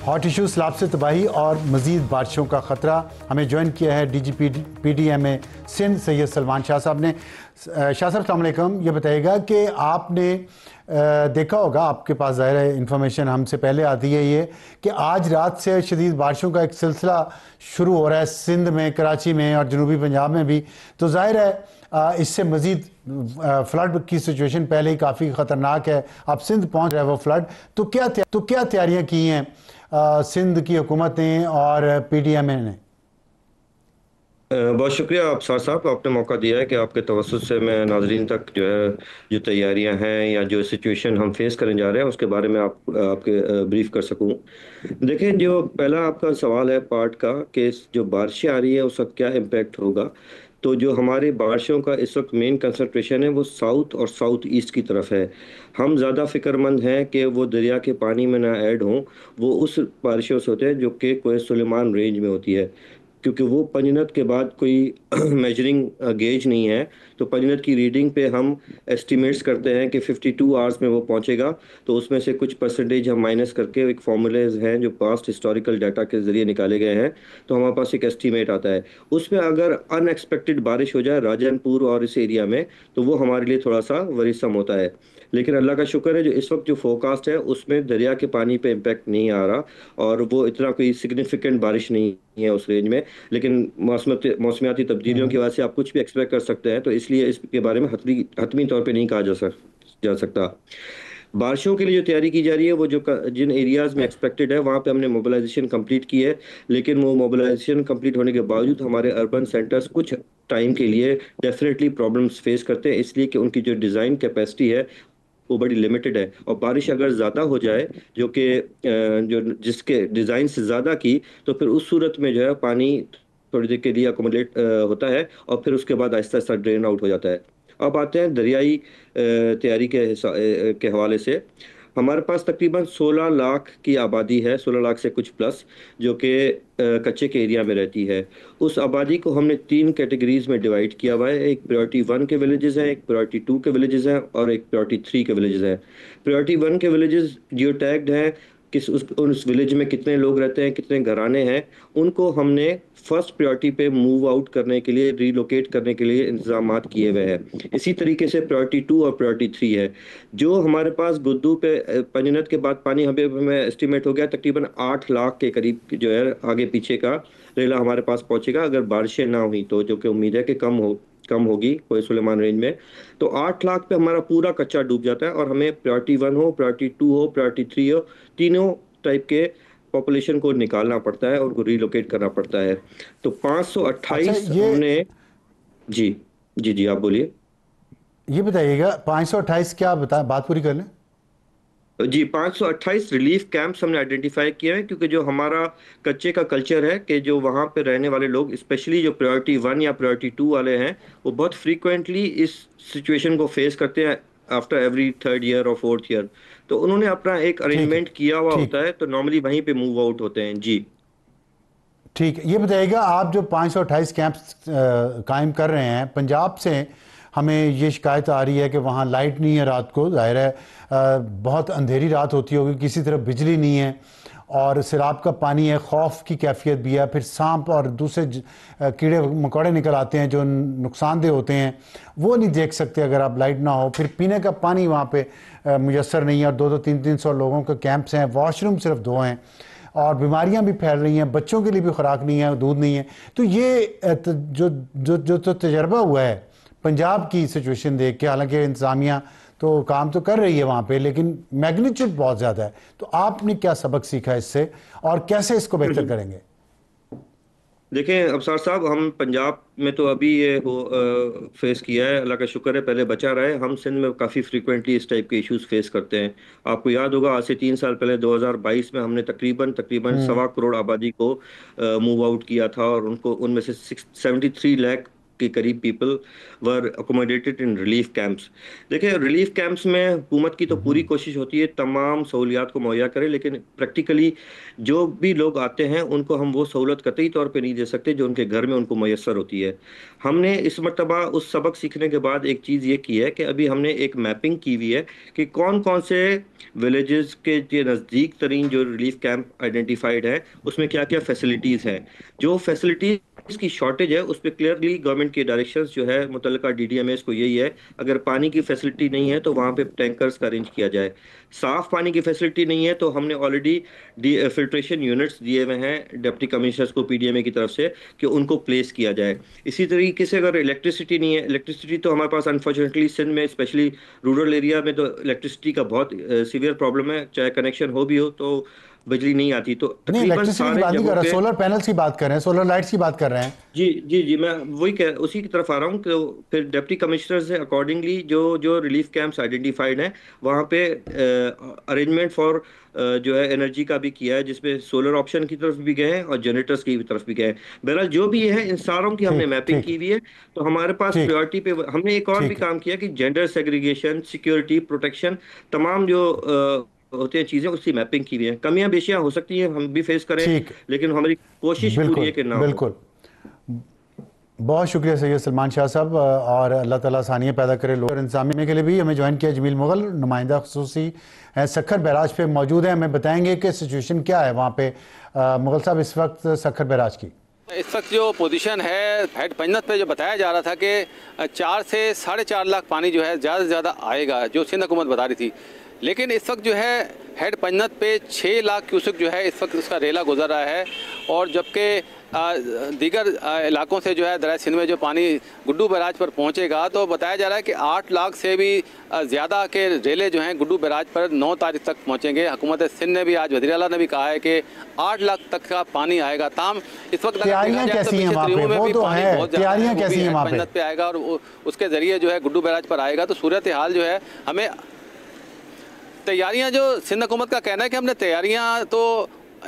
Hot issue सैलाब से तबाही और मज़ीद बारिशों का ख़तरा। हमें ज्वाइन किया है DGP PDMA सिंध सैयद सलमान शाह साहब ने। शाह साहब अस्सलाम वालेकुम। ये बताइएगा कि आपने देखा होगा, आपके पास ज़ाहिर है इंफॉर्मेशन हमसे पहले आती है ये कि आज रात से शदीद बारिशों का एक सिलसिला शुरू हो रहा है सिंध में, कराची में और जनूबी पंजाब में भी। तो ज़ाहिर है इससे मज़ीद फ्लड की सिचुएशन पहले ही काफ़ी ख़तरनाक है। अब सिंध पहुँच रहा है वो फ्लड। तो क्या तैयारियाँ की हैं सिंध की हुकूमत ने और PDMA ने? बहुत शुक्रिया अफसार साहब, आपने मौका दिया है कि आपके तवज्जुह से मैं नाजरीन तक जो है जो तैयारियां हैं या जो सिचुएशन हम फेस करने जा रहे हैं उसके बारे में आपके ब्रीफ कर सकूं। देखिए, जो पहला आपका सवाल है पार्ट का कि जो बारिशें आ रही है उसका क्या इम्पैक्ट होगा। तो जो हमारी बारिशों का इस वक्त मेन कंसंट्रेशन है वो साउथ और साउथ ईस्ट की तरफ है। हम ज़्यादा फिक्रमंद हैं कि वो दरिया के पानी में ना ऐड हों। वो उस बारिशों से होते हैं जो कि कोई सुलेमान रेंज में होती है, क्योंकि वो पंजनत के बाद कोई मेजरिंग गेज नहीं है। तो पंजनत की रीडिंग पे हम एस्टिमेट्स करते हैं कि 52 आवर्स में वो पहुंचेगा। तो उसमें से कुछ परसेंटेज हम माइनस करके एक फॉर्मूलेज हैं जो पास्ट हिस्टोरिकल डाटा के ज़रिए निकाले गए हैं। तो हमारे पास एक एस्टिमेट आता है। उसमें अगर अनएक्सपेक्टेड बारिश हो जाए राजनपुर और इस एरिया में तो वो हमारे लिए थोड़ा सा वरीसम होता है। लेकिन अल्लाह का शुक्र है जो इस वक्त जो फोरकास्ट है उसमें दरिया के पानी पे इम्पैक्ट नहीं आ रहा और वो इतना कोई सिग्निफिकेंट बारिश नहीं है उस रेंज में। लेकिन मौसमियाती तब्दीलियों की वजह से आप कुछ भी एक्सपेक्ट कर सकते हैं, तो इसलिए इसके बारे में हतमी तौर पे नहीं कहा जा सकता। बारिशों के लिए जो तैयारी की जा रही है वो जिन एरियाज़ में एक्सपेक्टेड है वहाँ पे हमने मोबिलाइजेशन कंप्लीट की है। लेकिन वो मोबिलाइजेशन कंप्लीट होने के बावजूद हमारे अर्बन सेंटर्स कुछ टाइम के लिए डेफिनेटली प्रॉब्लम्स फेस करते हैं, इसलिए कि उनकी जो डिज़ाइन कैपेसिटी है वो बड़ी लिमिटेड है। और बारिश अगर ज़्यादा हो जाए जो कि जो जिसके डिज़ाइन से ज़्यादा की, तो फिर उस सूरत में जो है पानी थोड़ी देर के लिए अकोमोडेट होता है और फिर उसके बाद आहिस्ता आहिस्ता ड्रेन आउट हो जाता है। अब आते हैं दरियाई तैयारी के हवाले से। हमारे पास तकरीबन 16 लाख की आबादी है, 16 लाख से कुछ प्लस, जो कि कच्चे के एरिया में रहती है। उस आबादी को हमने 3 कैटेगरीज में डिवाइड किया हुआ है। एक प्रायोरिटी 1 के विलेजेस हैं, एक प्रायोरिटी 2 के विलेजेस हैं और एक प्रायोरिटी 3 के विलेजेस हैं। प्रायोरिटी 1 के विलेजेस जियो टैग्ड हैं, उस विलेज में कितने लोग रहते हैं, कितने घराने हैं, उनको हमने फर्स्ट प्रायोरिटी पे मूव आउट करने के लिए, रीलोकेट करने के लिए इंतजाम किए हुए हैं। इसी तरीके से प्रायोरिटी 2 और प्रायोरिटी 3 है। जो हमारे पास गुद्दू पे पंजनत के बाद पानी हमें एस्टिमेट हो गया तकरीबन 8 लाख के करीब जो है आगे पीछे का रेला हमारे पास पहुंचेगा अगर बारिशें ना हुई तो, जो कि उम्मीद है कि कम होगी कोई सुलेमान रेंज में। तो 8 लाख पे हमारा पूरा कच्चा डूब जाता है और हमें प्रायोरिटी 1 हो, प्रायोरिटी 2 हो, प्रायोरिटी 3 हो, तीनों टाइप के पॉपुलेशन को निकालना पड़ता है और उनको रिलोकेट करना पड़ता है। तो अच्छा, 528 हमने। जी जी जी, आप बोलिए। ये बताइएगा 528 क्या बात पूरी कर लें। जी, 528 रिलीफ कैंप्स हमने आइडेंटिफाई किए हैं, क्योंकि जो हमारा कच्चे का कल्चर है कि जो वहाँ पे रहने वाले लोग, स्पेशली जो प्रायोरिटी 1 या प्रायोरिटी 2 वाले हैं, वो बहुत फ्रीक्वेंटली इस सिचुएशन को फेस करते हैं आफ्टर एवरी थर्ड ईयर और फोर्थ ईयर। तो उन्होंने अपना एक ठीक है, अरेंजमेंट किया हुआ ठीक होता है, तो नॉर्मली वहीं पे मूव आउट होते हैं। जी ठीक है। ये बताइएगा, आप जो 528 कैंप्स कायम कर रहे हैं पंजाब से, हमें ये शिकायत आ रही है कि वहाँ लाइट नहीं है रात को। जाहिर है बहुत अंधेरी रात होती होगी, किसी तरफ बिजली नहीं है और सैलाब का पानी है, खौफ की कैफियत भी है, फिर सांप और दूसरे कीड़े मकोड़े निकल आते हैं जो नुकसानदेह होते हैं, वो नहीं देख सकते अगर आप लाइट ना हो। फिर पीने का पानी वहाँ पे मुयसर नहीं है और 200-300 लोगों के कैंप्स हैं, वॉशरूम सिर्फ 2 हैं और बीमारियां भी फैल रही हैं, बच्चों के लिए भी खुराक नहीं है, दूध नहीं है। तो ये जो जो जो तो तजर्बा हुआ है पंजाब की सिचुएशन देख के, हालांकि इंतज़ामिया तो काम तो कर रही है वहाँ पे, लेकिन मैग्नीट्यूड बहुत ज़्यादा है। तो आपने क्या सबक सीखा इससे और कैसे इसको बेहतर करेंगे? देखें अफसार साहब, हम पंजाब में तो अभी ये हो फेस किया है, अल्लाह का शुक्र है, पहले बचा रहे। हम सिंध में काफ़ी फ्रीक्वेंटली इस टाइप के इश्यूज फेस करते हैं। आपको याद होगा आज से 3 साल पहले 2022 में हमने तकरीबन तकरीबन हम्म। 1.25 करोड़ आबादी को मूव आउट किया था और उनको उनमें से 73 लाख के करीब people were accommodated in relief camps. देखिए, रिलीफ कैंप्स में हुकूमत की तो पूरी कोशिश होती है तमाम सहूलियात को मुहैया करे, लेकिन प्रैक्टिकली जो भी लोग आते हैं उनको हम वो सहूलत कतई तौर पे नहीं दे सकते जो उनके घर में उनको मैसर होती है। हमने इस मरतबा उस सबक सीखने के बाद एक चीज़ ये की है कि अभी हमने एक मैपिंग की हुई है कि कौन कौन से विलेजेस के नज़दीक तरीन जो रिलीफ कैंप आइडेंटिफाइड है उसमें क्या क्या फैसिलिटीज़ हैं। जो फैसिलिटीज़ की शॉर्टेज है उस पर क्लियरली गवर्नमेंट की डायरेक्शंस जो है मुतल्लिका डीडीएमएस को यही है, अगर पानी की फैसिलिटी नहीं है तो वहाँ पे टैंकर्स का अरेंज किया जाए। साफ पानी की फैसिलिटी नहीं है तो हमने ऑलरेडी फिल्ट्रेशन यूनिट्स दिए हुए हैं डिप्टी कमिश्नर्स को पीडीएमए की तरफ से कि उनको प्लेस किया जाए। इसी तरीके से अगर इलेक्ट्रिसिटी नहीं है, इलेक्ट्रिसिटी तो हमारे पास अनफॉर्चुनेटली सिंध में स्पेशली रूरल एरिया में तो इलेक्ट्रिसिटी का बहुत सीवियर प्रॉब्लम है, चाहे कनेक्शन हो भी हो तो बिजली नहीं आती। तो नहीं, तकरीबन इलेक्ट्रिसिटी की सारे बात नहीं कर जगहों रहे, पे सोलर पैनल्स की बात कर रहे हैं, सोलर लाइट्स की बात कर रहे हैं। जी जी जी, मैं वही कह उसी की तरफ आ रहा हूँ कि फिर डिप्टी कमिश्नर से अकॉर्डिंगली जो जो रिलीफ कैंप्स आइडेंटिफाइड हैं वहाँ पे अरेंजमेंट फॉर जो है एनर्जी का भी किया है, जिसमें सोलर ऑप्शन की तरफ भी गए हैं और जनरेटर्स की भी तरफ भी गए हैं। बहरहाल जो भी है इन सारों की हमने ठीक मैपिंग ठीक की हुई है। तो हमारे पास ठीक प्रायोरिटी पे हमने एक और भी ठीक है। काम किया कि जेंडर सेग्रीगेशन, सिक्योरिटी, प्रोटेक्शन, तमाम जो होती हैं चीज़ें उसकी मैपिंग की हुई है। कमियां बेशियां हो सकती हैं, हम भी फेस करें, ठीक, लेकिन हमारी कोशिश पूरी है बिल्कुल कि ना हो। बिल्कुल। बहुत शुक्रिया सैयद सलमान शाह साहब, और अल्लाह ताला आसानियाँ पैदा करे लोग। और इंतजामिया के लिए भी हमें ज्वाइन किया जमील मुगल, नुमाइंदा खसूसी सखर बैराज पे मौजूद है, हमें बताएंगे कि सिचुएशन क्या है वहाँ पे। मुगल साहब, इस वक्त सखर बैराज की इस वक्त जो पोजीशन है हेड पंजत पे, जो बताया जा रहा था कि 4 से 4.5 लाख पानी जो है ज़्यादा से ज़्यादा आएगा, जो सिंध हुकूमत बता रही थी, लेकिन इस वक्त जो है हेड पंजत पे 6 लाख क्यूसेक जो है इस वक्त उसका रेला गुजर रहा है। और जबकि दीगर इलाकों से जो है दरिया सिंध में जो पानी गुड्डू बैराज पर पहुंचेगा, तो बताया जा रहा है कि 8 लाख से भी ज़्यादा के रेले जो हैं गुड्डू बैराज पर 9 तारीख तक पहुंचेंगे। हुकूमत सिंध ने भी आज वज़ीर आला ने भी कहा है कि 8 लाख तक का पानी आएगा। ताम इस वक्त तैयारियां कैसी हैं वहाँ पे, वो तो है, तैयारियां कैसी हैं वहाँ पे आएगा और उसके ज़रिए जो है गुड्डू बैराज पर आएगा। तो सूरत हाल जो है हमें तैयारियां, जो सिंध हुकूमत का कहना है कि हमने तैयारियां तो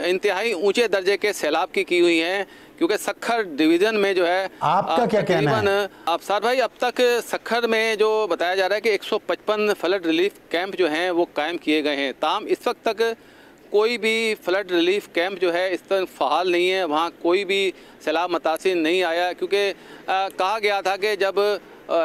इंतहाई ऊंचे दर्जे के सैलाब की हुई हैं, क्योंकि सखर डिवीज़न में जो है आपका क्या कहना है? अफसार भाई, अब तक सखर में जो बताया जा रहा है कि 155 फ्लड रिलीफ कैंप जो हैं वो कायम किए गए हैं। ताम इस वक्त तक कोई भी फ्लड रिलीफ कैंप जो है इस तरह फ़हाल नहीं है, वहाँ कोई भी सैलाब मुतासिर नहीं आया, क्योंकि कहा गया था कि जब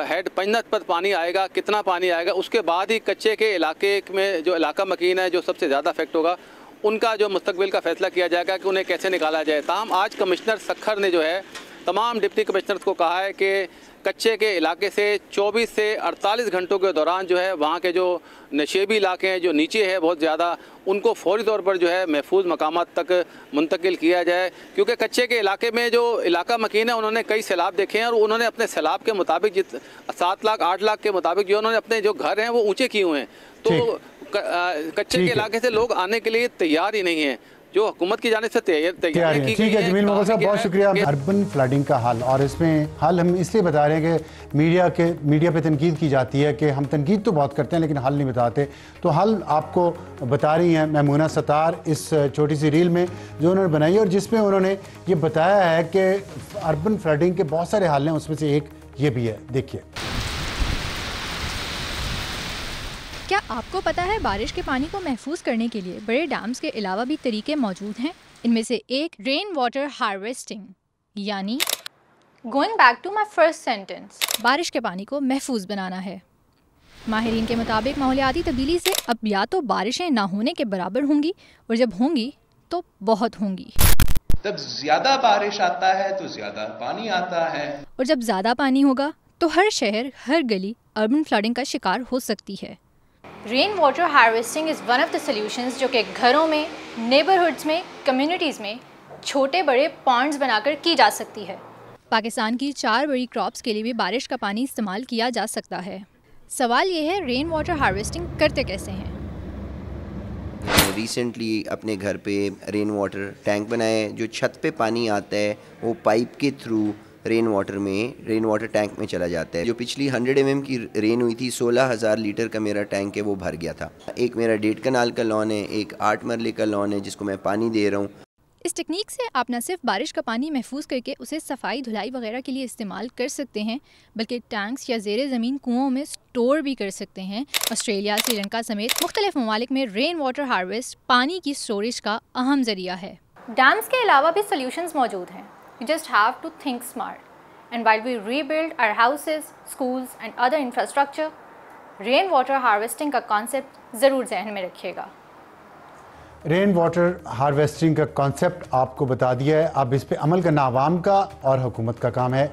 हेड पंजत पर पानी आएगा, कितना पानी आएगा, उसके बाद ही कच्चे के इलाके में जो इलाका मकीन है जो सबसे ज़्यादा अफेक्ट होगा उनका जो मुस्तकबिल का फैसला किया जाएगा कि उन्हें कैसे निकाला जाए। ताहम आज कमिश्नर सखर ने जो है तमाम डिप्टी कमिश्नर्स को कहा है कि कच्चे के इलाके से 24 से 48 घंटों के दौरान जो है वहाँ के जो नशेबी इलाके हैं जो नीचे है बहुत ज़्यादा, उनको फौरी तौर पर जो है महफूज मकामात तक मुंतकिल किया जाए, क्योंकि कच्चे के इलाके में जो इलाका मकीन है उन्होंने कई सैलाब देखे हैं और उन्होंने अपने सैलाब के मुताबिक 7 लाख 8 लाख के मुताबिक जो उन्होंने अपने जो घर हैं वो ऊँचे किए हुए हैं। तो कच्चे के इलाके से लोग आने के लिए तैयार ही नहीं है, जो हुकूमत की जानिब से तैयारी की ठीक है। जमील मुगल साहब, बहुत शुक्रिया। अर्बन फ्लडिंग का हल, और इसमें हल हम इसलिए बता रहे हैं कि मीडिया पे तनकीद की जाती है कि हम तनकीद तो बहुत करते हैं लेकिन हल नहीं बताते, तो हल आपको बता रही हैं मैमूना सतार इस छोटी सी रील में जो उन्होंने बनाई है, और जिसमें उन्होंने ये बताया है कि अर्बन फ्लडिंग के बहुत सारे हल हैं, उसमें से एक ये भी है, देखिए। क्या आपको पता है बारिश के पानी को महफूज करने के लिए बड़े डैम्स के अलावा भी तरीके मौजूद हैं? इनमें से एक रेन वाटर हार्वेस्टिंग, यानी going back to my first sentence, बारिश के पानी को महफूज बनाना है। माहिरीन के मुताबिक माहौलियाती तब्दीली से अब या तो बारिशें ना होने के बराबर होंगी, और जब होंगी तो बहुत होंगी। जब ज्यादा बारिश आता है तो ज्यादा पानी आता है, और जब ज्यादा पानी होगा तो हर शहर, हर गली अर्बन फ्लडिंग का शिकार हो सकती है। Rain water harvesting is one of the solutions जो कि घरों में, नेबरहुड्स में, कम्युनिटीज़ में छोटे बड़े पॉन्ड्स बनाकर की जा सकती है। पाकिस्तान की 4 बड़ी क्रॉप्स के लिए भी बारिश का पानी इस्तेमाल किया जा सकता है। सवाल ये है, रेन वाटर हार्वेस्टिंग करते कैसे हैं? रिसेंटली अपने घर पे रेन वाटर टैंक बनाए, जो छत पे पानी आता है वो पाइप के थ्रू रेन वाटर टैंक में चला जाता है। जो पिछली 100 mm की रेन हुई थी, 16,000 लीटर का मेरा टैंक है वो भर गया था। एक मेरा 1.5 कनाल का लॉन है, एक 8 मरले का लॉन है जिसको मैं पानी दे रहा हूँ। इस टेक्निक से आप न सिर्फ बारिश का पानी महफूज करके उसे सफाई धुलाई वगैरह के लिए इस्तेमाल कर सकते हैं, बल्कि टैंक्स या ज़ेरे ज़मीन कुओं में स्टोर भी कर सकते हैं। ऑस्ट्रेलिया, श्रीलंका समेत मुख्तलिफ ममालिक में रेन वाटर हार्वेस्ट पानी की स्टोरेज का अहम ज़रिया है। डैम्स के अलावा भी सोल्यूशंस मौजूद हैं। You just have to think smart and while we rebuild our houses, schools and other infrastructure, rain water harvesting का कॉन्सेप्ट ज़रूर जहन में रखिएगा। रेन वाटर हार्वेस्टिंग का कॉन्सेप्ट आपको बता दिया है, अब इस पे अमल करना आवाम का और हुकूमत का काम है।